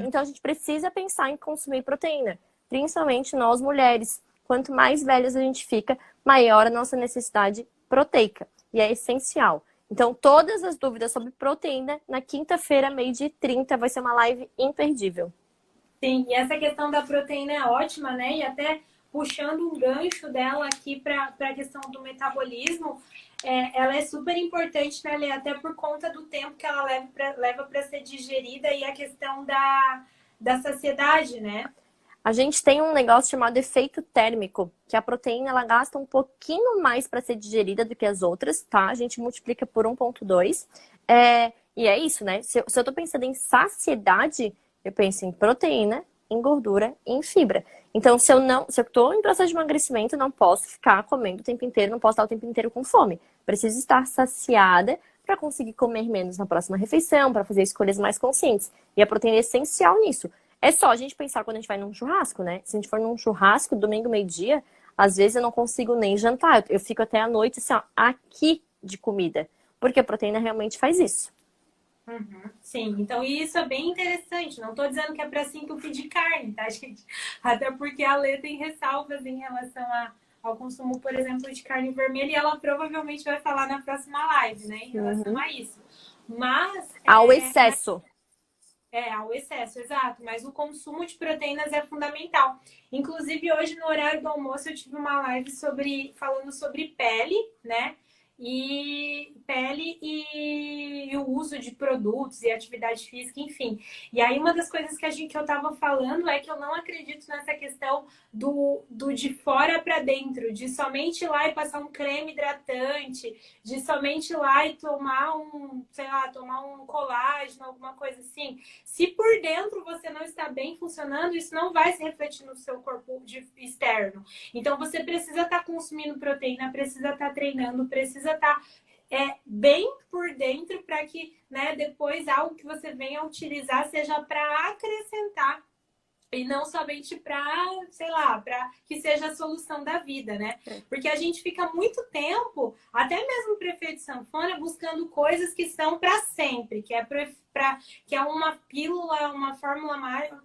Então a gente precisa pensar em consumir proteína. Principalmente nós mulheres. Quanto mais velhas a gente fica, maior a nossa necessidade proteica. E é essencial. Então, todas as dúvidas sobre proteína, na quinta-feira, 12h30, vai ser uma live imperdível. Sim, e essa questão da proteína é ótima, né? E até puxando um gancho dela aqui para a questão do metabolismo, ela é super importante, né, Lê? Até por conta do tempo que ela leva para ser digerida e a questão da saciedade, né? A gente tem um negócio chamado efeito térmico, que a proteína ela gasta um pouquinho mais para ser digerida do que as outras, tá? A gente multiplica por 1,2. E é isso, né? Se eu tô pensando em saciedade, eu penso em proteína, em gordura e em fibra. Então, se eu tô em processo de emagrecimento, eu não posso ficar comendo o tempo inteiro, não posso estar o tempo inteiro com fome. Preciso estar saciada para conseguir comer menos na próxima refeição, para fazer escolhas mais conscientes. E a proteína é essencial nisso. É só a gente pensar quando a gente vai num churrasco, né? Se a gente for num churrasco, domingo, meio-dia, às vezes eu não consigo nem jantar. Eu fico até a noite, assim, ó, aqui de comida. Porque a proteína realmente faz isso. Sim, então isso é bem interessante. Não estou dizendo que é para se entupir de carne, tá, gente? Até porque a Lê tem ressalvas em relação ao consumo, por exemplo, de carne vermelha, e ela provavelmente vai falar na próxima live, né, em relação a isso. Mas... Ao excesso. Ao excesso, exato. Mas o consumo de proteínas é fundamental. Inclusive, hoje, no horário do almoço, eu tive uma live falando sobre pele, né? E o uso de produtos e atividade física, enfim. E aí, uma das coisas que eu tava falando é que eu não acredito nessa questão do de fora para dentro, de somente ir lá e passar um creme hidratante, de somente ir lá e tomar tomar um colágeno, alguma coisa assim. Se por dentro você não está bem funcionando, isso não vai se refletir no seu corpo externo. Então, você precisa estar consumindo proteína, precisa estar treinando, precisa estar bem por dentro para que, né, depois algo que você venha utilizar seja para acrescentar e não somente para, sei lá, para que seja a solução da vida, né? Porque a gente fica muito tempo, até mesmo o prefeito sanfona, buscando coisas que são para sempre, que é uma pílula, uma fórmula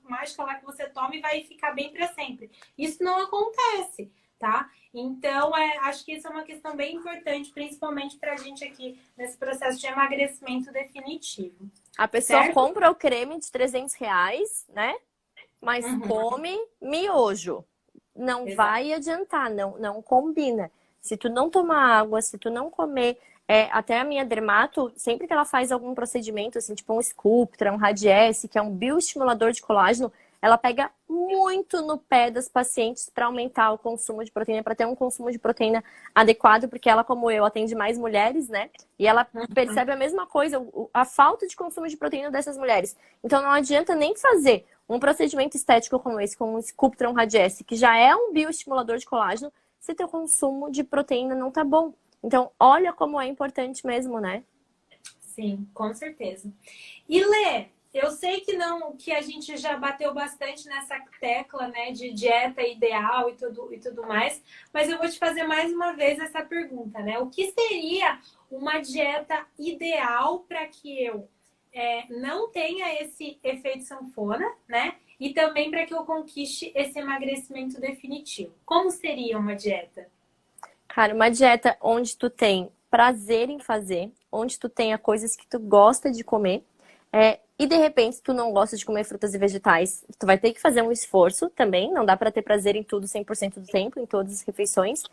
mágica lá que você toma e vai ficar bem para sempre. Isso não acontece, tá? Então, acho que isso é uma questão bem importante, principalmente pra gente aqui nesse processo de emagrecimento definitivo. A pessoa certo? compra o creme de R$ 300, né? Mas come miojo. Não vai adiantar, não combina. Se tu não tomar água, se tu não comer Até a minha dermato, sempre que ela faz algum procedimento, assim, tipo um Sculptra, um Radiesse, que é um bioestimulador de colágeno, ela pega muito no pé das pacientes para aumentar o consumo de proteína, para ter um consumo de proteína adequado, porque ela, como eu, atende mais mulheres, né? E ela percebe a mesma coisa, a falta de consumo de proteína dessas mulheres. Então não adianta nem fazer um procedimento estético como esse, como um Sculptra, um Radiesse, que já é um bioestimulador de colágeno, se teu consumo de proteína não tá bom. Então, olha como é importante mesmo, né? Sim, com certeza. E Lê, eu sei que não, que a gente já bateu bastante nessa tecla, né, de dieta ideal e tudo mais, mas eu vou te fazer mais uma vez essa pergunta, né? O que seria uma dieta ideal para que eu não tenha esse efeito sanfona, né? E também para que eu conquiste esse emagrecimento definitivo. Como seria uma dieta? Cara, uma dieta onde tu tem prazer em fazer, onde tu tenha coisas que tu gosta de comer, e de repente tu não gosta de comer frutas e vegetais, tu vai ter que fazer um esforço também, não dá pra ter prazer em tudo 100% do tempo, em todas as refeições.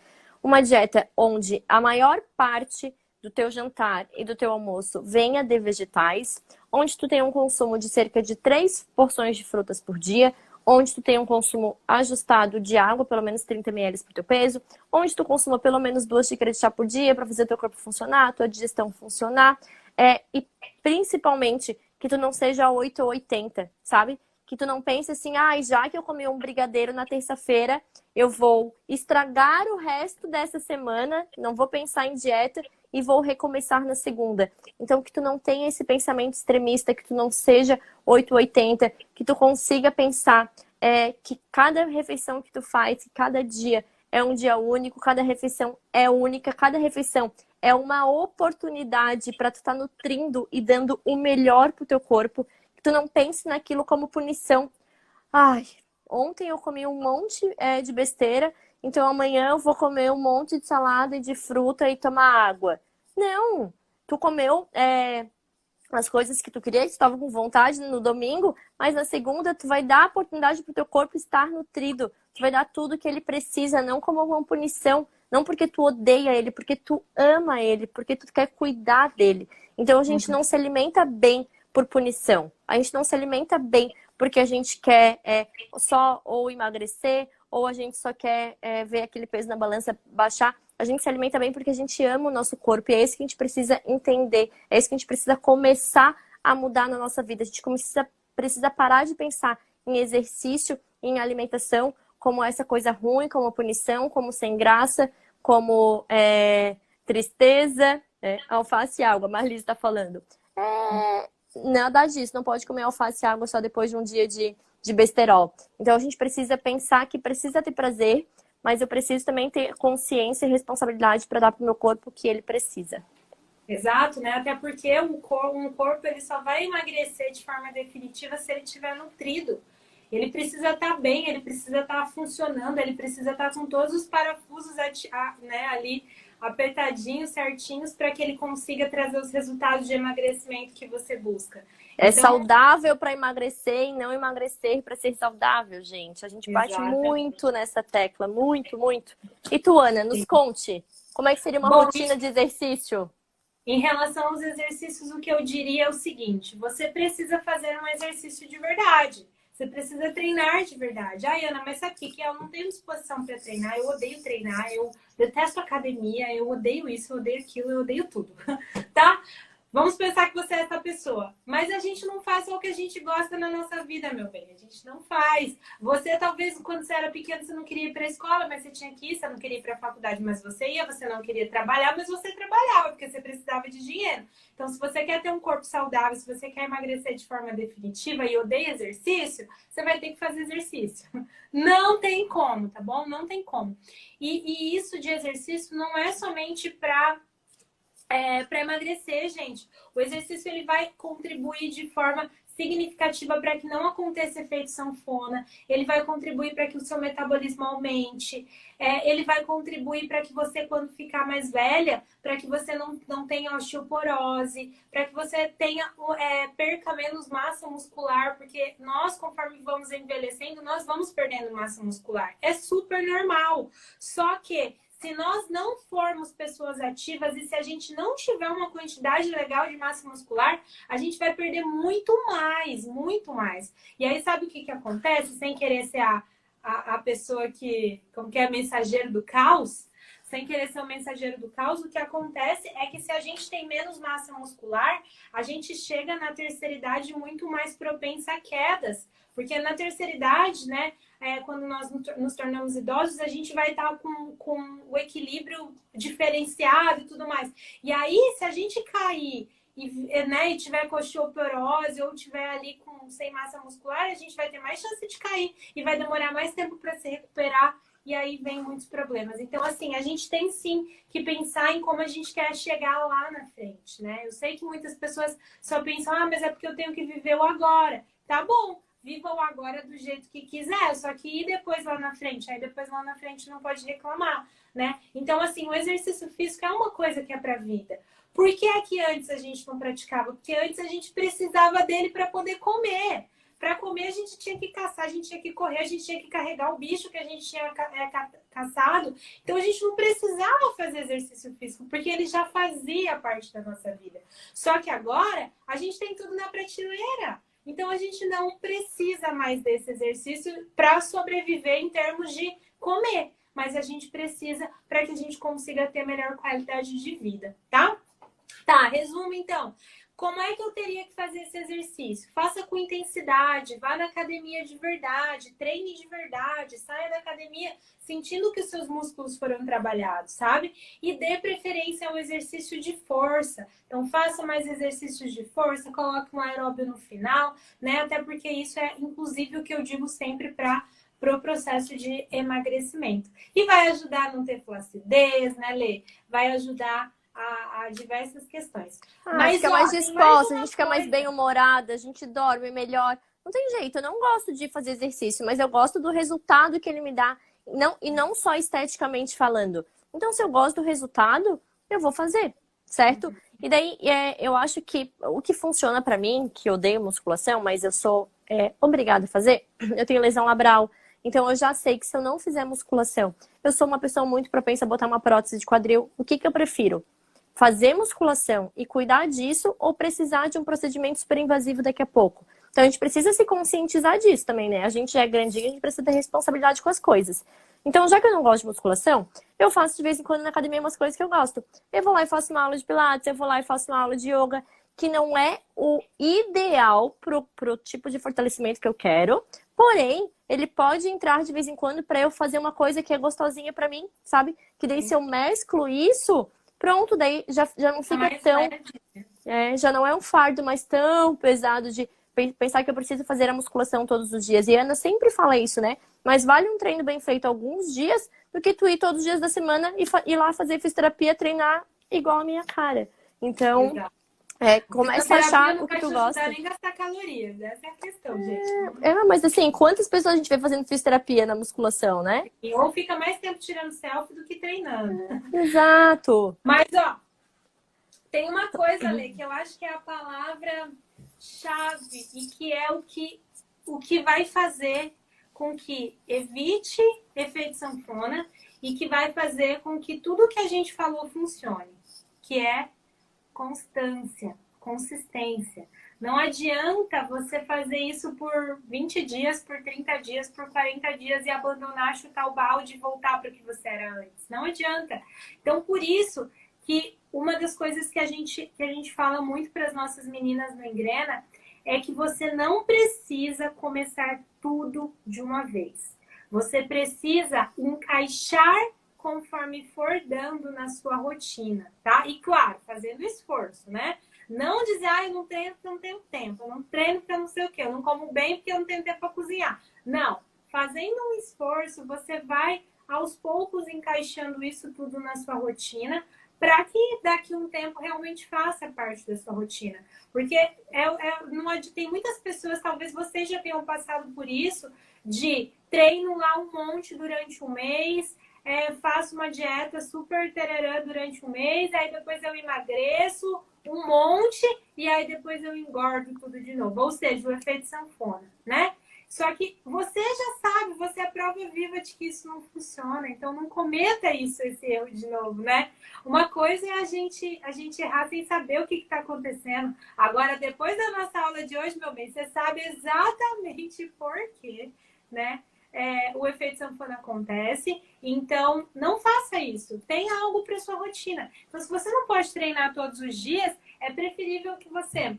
Uma dieta onde a maior parte do teu jantar e do teu almoço venha de vegetais, onde tu tem um consumo de cerca de 3 porções de frutas por dia, onde tu tem um consumo ajustado de água, pelo menos 30 ml por teu peso, onde tu consuma pelo menos 2 xícaras de chá por dia para fazer teu corpo funcionar, tua digestão funcionar, e principalmente que tu não seja 8 ou 80, sabe? Que tu não pense assim, já que eu comi um brigadeiro na terça-feira, eu vou estragar o resto dessa semana, não vou pensar em dieta e vou recomeçar na segunda. Então, que tu não tenha esse pensamento extremista, que tu não seja 880, que tu consiga pensar que cada refeição que tu faz, que cada dia é um dia único, cada refeição é única, cada refeição é uma oportunidade para tu estar nutrindo e dando o melhor pro teu corpo, que tu não pense naquilo como punição. Ontem eu comi um monte de besteira, então amanhã eu vou comer um monte de salada e de fruta e tomar água. Não! Tu comeu as coisas que tu queria, tu estava com vontade no domingo, mas na segunda tu vai dar a oportunidade pro teu corpo estar nutrido. Tu vai dar tudo que ele precisa, não como uma punição, não porque tu odeia ele, porque tu ama ele, porque tu quer cuidar dele. Então a gente não se alimenta bem por punição. A gente não se alimenta bem porque a gente quer só ou emagrecer, ou a gente só quer ver aquele peso na balança baixar. A gente se alimenta bem porque a gente ama o nosso corpo. E é isso que a gente precisa entender. É isso que a gente precisa começar a mudar na nossa vida. A gente precisa parar de pensar em exercício, em alimentação, como essa coisa ruim, como punição, como sem graça, como tristeza. Alface e água, a Marlise está falando. Nada disso. Não pode comer alface e água só depois de um dia de besterol. Então a gente precisa pensar que precisa ter prazer, mas eu preciso também ter consciência e responsabilidade para dar para o meu corpo o que ele precisa. Exato, né? Até porque um corpo ele só vai emagrecer de forma definitiva se ele estiver nutrido. Ele precisa estar bem, ele precisa estar funcionando, ele precisa estar com todos os parafusos né, ali apertadinhos, certinhos, para que ele consiga trazer os resultados de emagrecimento que você busca. É saudável para emagrecer e não emagrecer para ser saudável, gente. A gente bate muito nessa tecla, muito, muito. E tu, Ana, nos conte, como é que seria uma rotina de exercício? Em relação aos exercícios, o que eu diria é o seguinte: você precisa fazer um exercício de verdade. Você precisa treinar de verdade. Ana, mas sabe o que eu não tenho disposição para treinar? Eu odeio treinar, eu detesto academia, eu odeio isso, eu odeio aquilo, eu odeio tudo. Tá? Vamos pensar que você é essa pessoa. Mas a gente não faz só o que a gente gosta na nossa vida, meu bem. A gente não faz. Você, talvez, quando você era pequeno, você não queria ir para a escola, mas você tinha que ir. Você não queria ir para a faculdade, mas você ia. Você não queria trabalhar, mas você trabalhava, porque você precisava de dinheiro. Então, se você quer ter um corpo saudável, se você quer emagrecer de forma definitiva e odeia exercício, você vai ter que fazer exercício. Não tem como, tá bom? Não tem como. E isso de exercício não é somente para emagrecer, gente. O exercício ele vai contribuir de forma significativa para que não aconteça efeito sanfona. Ele vai contribuir para que o seu metabolismo aumente. Ele vai contribuir para que você, quando ficar mais velha, para que você não tenha osteoporose, para que você perca menos massa muscular, porque nós, conforme vamos envelhecendo, nós vamos perdendo massa muscular. É super normal. Só que se nós não formos pessoas ativas e se a gente não tiver uma quantidade legal de massa muscular, a gente vai perder muito mais, muito mais. E aí, sabe o que que acontece? Sem querer ser a pessoa que, como que é, mensageiro do caos, sem querer ser o mensageiro do caos, o que acontece é que se a gente tem menos massa muscular, a gente chega na terceira idade muito mais propensa a quedas. Porque na terceira idade, né, quando nós nos tornamos idosos, a gente vai estar com o equilíbrio diferenciado e tudo mais. E aí, se a gente cair e tiver coxioporose ou tiver ali sem massa muscular, a gente vai ter mais chance de cair e vai demorar mais tempo para se recuperar. E aí vem muitos problemas. Então, assim, a gente tem sim que pensar em como a gente quer chegar lá na frente, né? Eu sei que muitas pessoas só pensam, mas é porque eu tenho que viver o agora. Tá bom, viva o agora do jeito que quiser, só que e depois lá na frente? Aí depois lá na frente não pode reclamar, né? Então, assim, o exercício físico é uma coisa que é pra vida. Por que é que antes a gente não praticava? Porque antes a gente precisava dele para poder comer. Para comer, a gente tinha que caçar, a gente tinha que correr, a gente tinha que carregar o bicho que a gente tinha caçado. Então, a gente não precisava fazer exercício físico, porque ele já fazia parte da nossa vida. Só que agora, a gente tem tudo na prateleira. Então, a gente não precisa mais desse exercício para sobreviver em termos de comer. Mas a gente precisa para que a gente consiga ter melhor qualidade de vida, tá? Tá, resumo então. Como é que eu teria que fazer esse exercício? Faça com intensidade, vá na academia de verdade, treine de verdade, saia da academia sentindo que os seus músculos foram trabalhados, sabe? E dê preferência ao exercício de força. Então, faça mais exercícios de força, coloque um aeróbio no final, né? Até porque isso é, inclusive, o que eu digo sempre para o processo de emagrecimento. E vai ajudar a não ter flacidez, né, Lê? Vai ajudar a diversas questões. Mas fica mais disposta, a gente fica mais bem-humorada, a gente dorme melhor. Não tem jeito, eu não gosto de fazer exercício, mas eu gosto do resultado que ele me dá, e não só esteticamente falando. Então, se eu gosto do resultado, eu vou fazer, certo? E daí, eu acho que o que funciona pra mim, que eu odeio musculação, mas eu sou obrigada a fazer, eu tenho lesão labral. Então, eu já sei que se eu não fizer musculação, eu sou uma pessoa muito propensa a botar uma prótese de quadril. O que eu prefiro? Fazer musculação e cuidar disso ou precisar de um procedimento super invasivo daqui a pouco? Então, a gente precisa se conscientizar disso também, né? A gente é grandinho, a gente precisa ter responsabilidade com as coisas. Então, já que eu não gosto de musculação, eu faço de vez em quando na academia umas coisas que eu gosto. Eu vou lá e faço uma aula de pilates, eu vou lá e faço uma aula de yoga, que não é o ideal pro tipo de fortalecimento que eu quero. Porém, ele pode entrar de vez em quando para eu fazer uma coisa que é gostosinha para mim, sabe? Que daí se eu mesclo isso, pronto, daí já não fica tão... já não é um fardo mais tão pesado de pensar que eu preciso fazer a musculação todos os dias. E a Ana sempre fala isso, né? Mas vale um treino bem feito alguns dias do que tu ir todos os dias da semana e ir lá fazer fisioterapia, treinar igual a minha cara. Então... começa a achar o que tu gosta. Não nem gastar calorias, essa é a questão, gente. Mas assim, quantas pessoas a gente vê fazendo fisioterapia na musculação, né? Ou fica mais tempo tirando selfie do que treinando. Exato. Mas, ó, tem uma coisa, Lê, que eu acho que é a palavra-chave e que é o que vai fazer com que evite efeito sanfona e que vai fazer com que tudo que a gente falou funcione, que é constância, consistência. Não adianta você fazer isso por 20 dias, por 30 dias, por 40 dias e abandonar, chutar o balde e voltar para o que você era antes. Não adianta. Então, por isso que uma das coisas que a gente fala muito para as nossas meninas no Engrena é que você não precisa começar tudo de uma vez. Você precisa encaixar conforme for dando na sua rotina, tá? E claro, fazendo esforço, né? Não dizer, eu não treino porque eu não tenho tempo, eu não treino porque eu não sei o quê, eu não como bem porque eu não tenho tempo para cozinhar. Não, fazendo um esforço, você vai aos poucos encaixando isso tudo na sua rotina, para que daqui a um tempo realmente faça parte da sua rotina. Porque tem muitas pessoas, talvez vocês já tenham passado por isso, de treino lá um monte durante um mês, faço uma dieta super tererã durante um mês, aí depois eu emagreço um monte e aí depois eu engordo tudo de novo. Ou seja, o efeito sanfona, né? Só que você já sabe, você é a prova viva de que isso não funciona. Então não cometa esse erro de novo, né? Uma coisa é a gente errar sem saber o que está acontecendo. Agora, depois da nossa aula de hoje, meu bem, você sabe exatamente por quê, né? O efeito sanfona acontece, então não faça isso. Tenha algo para sua rotina. Então, se você não pode treinar todos os dias, é preferível que você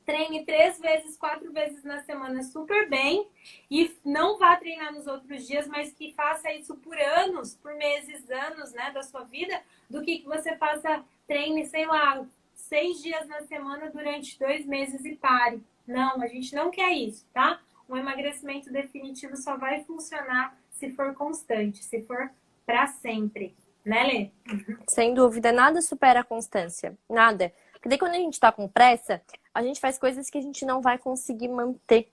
treine 3 vezes, 4 vezes na semana super bem e não vá treinar nos outros dias, mas que faça isso por anos, por meses, anos, né, da sua vida, do que você faça treine, sei lá, 6 dias na semana durante 2 meses e pare. Não, a gente não quer isso, tá? Um emagrecimento definitivo só vai funcionar se for constante, se for para sempre, né, Lê? Sem dúvida, nada supera a constância. Nada. Porque daí quando a gente tá com pressa, a gente faz coisas que a gente não vai conseguir manter.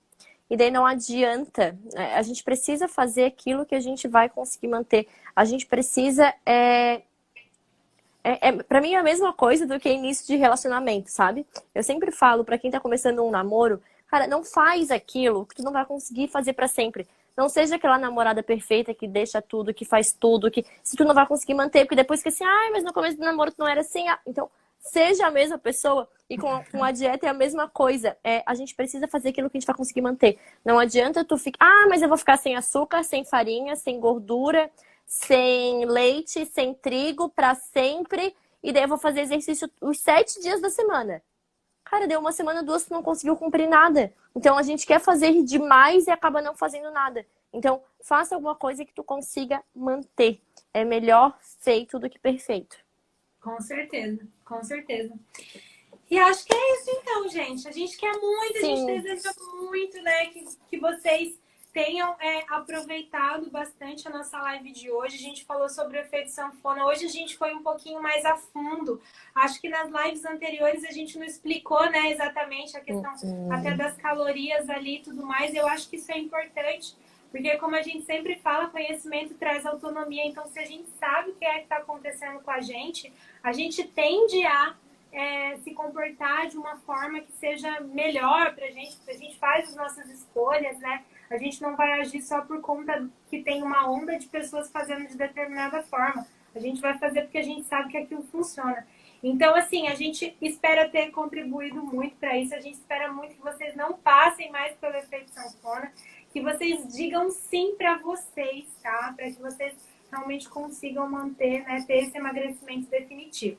E daí não adianta. A gente precisa fazer aquilo que a gente vai conseguir manter. A gente precisa. Pra mim é a mesma coisa do que início de relacionamento, sabe? Eu sempre falo pra quem tá começando um namoro, cara, não faz aquilo que tu não vai conseguir fazer pra sempre. Não seja aquela namorada perfeita que deixa tudo, que faz tudo, que se tu não vai conseguir manter, porque depois que assim, mas no começo do namoro tu não era assim. Então, seja a mesma pessoa e com a dieta é a mesma coisa. A gente precisa fazer aquilo que a gente vai conseguir manter. Não adianta tu ficar, mas eu vou ficar sem açúcar, sem farinha, sem gordura, sem leite, sem trigo pra sempre. E daí eu vou fazer exercício os 7 dias da semana. Cara, deu uma semana, 2, tu não conseguiu cumprir nada. Então a gente quer fazer demais e acaba não fazendo nada. Então, faça alguma coisa que tu consiga manter. É melhor feito do que perfeito. Com certeza, com certeza. E acho que é isso então, gente. A gente quer muito, Sim. A gente deseja muito, né, que vocês tenham aproveitado bastante a nossa live de hoje. A gente falou sobre o efeito sanfona. Hoje a gente foi um pouquinho mais a fundo. Acho que nas lives anteriores a gente não explicou, né, exatamente a questão até das calorias ali e tudo mais. Eu acho que isso é importante, porque como a gente sempre fala, conhecimento traz autonomia. Então, se a gente sabe o que é que está acontecendo com a gente tende a se comportar de uma forma que seja melhor pra gente faz as nossas escolhas, né? A gente não vai agir só por conta que tem uma onda de pessoas fazendo de determinada forma. A gente vai fazer porque a gente sabe que aquilo funciona. Então, assim, a gente espera ter contribuído muito para isso. A gente espera muito que vocês não passem mais pelo efeito sanfona, que vocês digam sim para vocês, tá? Para que vocês realmente consigam manter, né, ter esse emagrecimento definitivo.